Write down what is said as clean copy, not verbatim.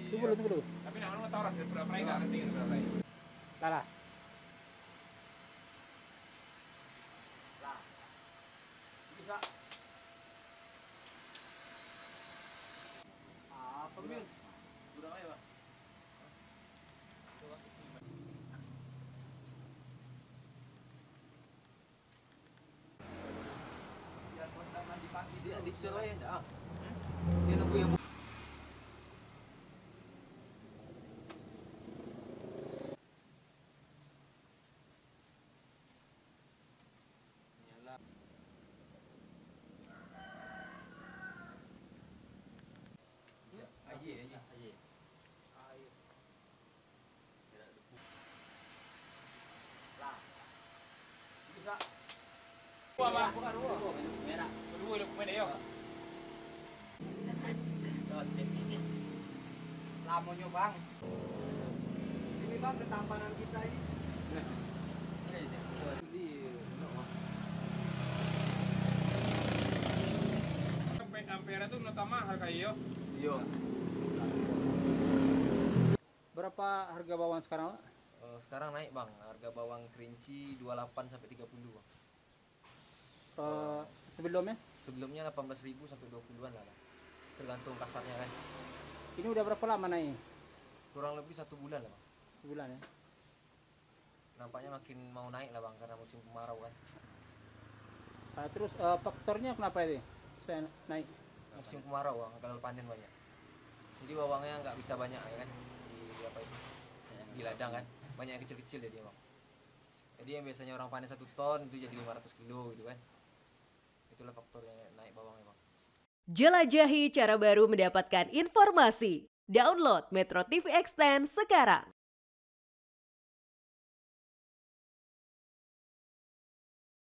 Tunggu dulu, tunggu dulu. Tapi nak mau tahu orang berapa enggak nanti berapa. Lah. Lah. Bisa. Apa Min? Udah aja, Pak. Biar bos datang di pagi dia dicerai enggak? Dia nunggu yang nyala. Ya, aja. Air. Lah. Bisa. Bukan dua. Merah. Kedua lu main yo. Lamonyo Bang. Sini Bang ketampanan kita ini. Sampai ampere itu nota mahal kayak yo. Iya. Berapa harga bawang sekarang, Pak? Sekarang naik Bang, harga bawang kerinci 28 sampai 30 Bang. Sebelumnya? Sebelumnya 18.000 sampai 20-an lah Bang. Tergantung kasarnya kan. Ini udah berapa lama naik? Kurang lebih 1 bulan lah Bang. Sebulan ya? Nampaknya makin mau naik lah Bang karena musim kemarau kan. Terus faktornya kenapa itu bisa naik? Musim kemarau Bang, gagal panen banyak. Jadi bawangnya nggak bisa banyak ya kan di apa itu? Di ladang kan. Banyak yang kecil-kecil jadi Bang. Jadi yang biasanya orang panen 1 ton itu jadi 500 kilo gitu kan. Itulah faktornya naik bawangnya Bang. Jelajahi cara baru mendapatkan informasi. Download Metro TV Extend sekarang.